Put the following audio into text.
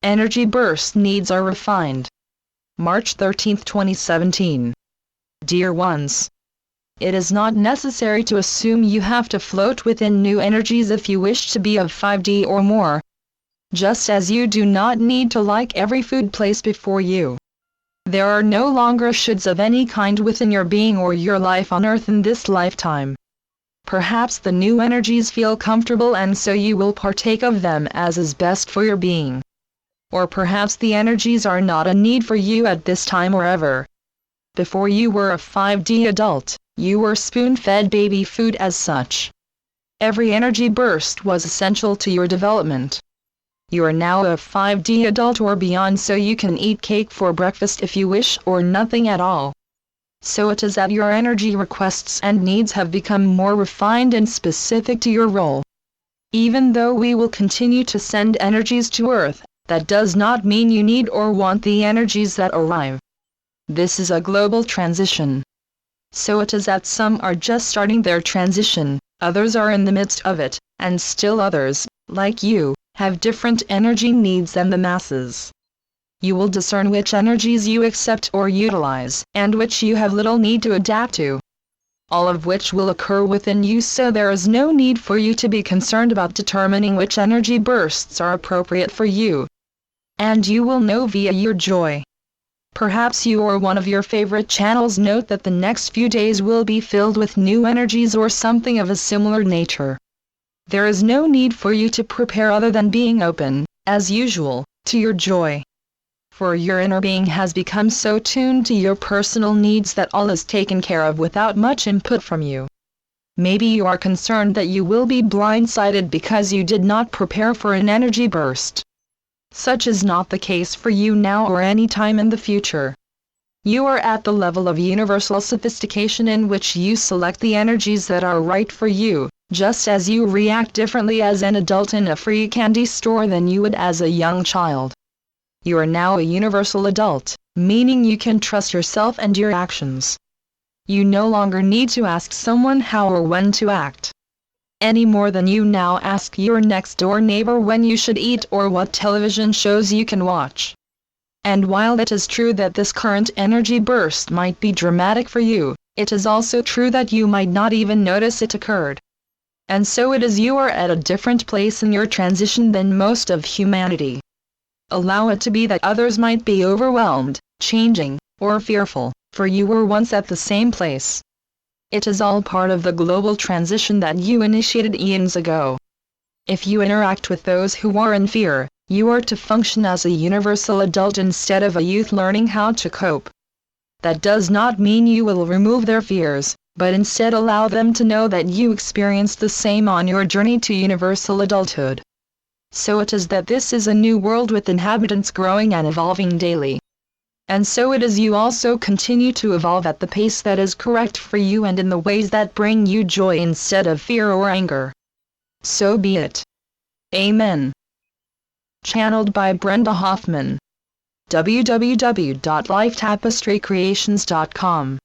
Energy burst needs are refined. March 13, 2017. Dear ones, it is not necessary to assume you have to float within new energies if you wish to be of 5D or more. Just as you do not need to like every food placed before you. There are no longer shoulds of any kind within your being or your life on earth in this lifetime. Perhaps the new energies feel comfortable and so you will partake of them as is best for your being. Or perhaps the energies are not a need for you at this time or ever. Before you were a 5D adult, you were spoon-fed baby food as such. Every energy burst was essential to your development. You are now a 5D adult or beyond, so you can eat cake for breakfast if you wish or nothing at all. So it is that your energy requests and needs have become more refined and specific to your role. Even though we will continue to send energies to Earth, that does not mean you need or want the energies that arrive. This is a global transition. So it is that some are just starting their transition, others are in the midst of it, and still others, like you, have different energy needs than the masses. You will discern which energies you accept or utilize, and which you have little need to adapt to. All of which will occur within you, so there is no need for you to be concerned about determining which energy bursts are appropriate for you. And you will know via your joy. Perhaps you or one of your favorite channels note that the next few days will be filled with new energies or something of a similar nature. There is no need for you to prepare other than being open, as usual, to your joy. For your inner being has become so tuned to your personal needs that all is taken care of without much input from you. Maybe you are concerned that you will be blindsided because you did not prepare for an energy burst. Such is not the case for you now or any time in the future. You are at the level of universal sophistication in which you select the energies that are right for you, just as you react differently as an adult in a free candy store than you would as a young child. You are now a universal adult, meaning you can trust yourself and your actions. You no longer need to ask someone how or when to act. Any more than you now ask your next-door neighbor when you should eat or what television shows you can watch. And while it is true that this current energy burst might be dramatic for you, it is also true that you might not even notice it occurred. And so it is you are at a different place in your transition than most of humanity. Allow it to be that others might be overwhelmed, changing, or fearful, for you were once at the same place. It is all part of the global transition that you initiated eons ago. If you interact with those who are in fear, you are to function as a universal adult instead of a youth learning how to cope. That does not mean you will remove their fears, but instead allow them to know that you experienced the same on your journey to universal adulthood. So it is that this is a new world with inhabitants growing and evolving daily. And so it is you also continue to evolve at the pace that is correct for you and in the ways that bring you joy instead of fear or anger. So be it. Amen. Channeled by Brenda Hoffman. www.lifetapestrycreations.com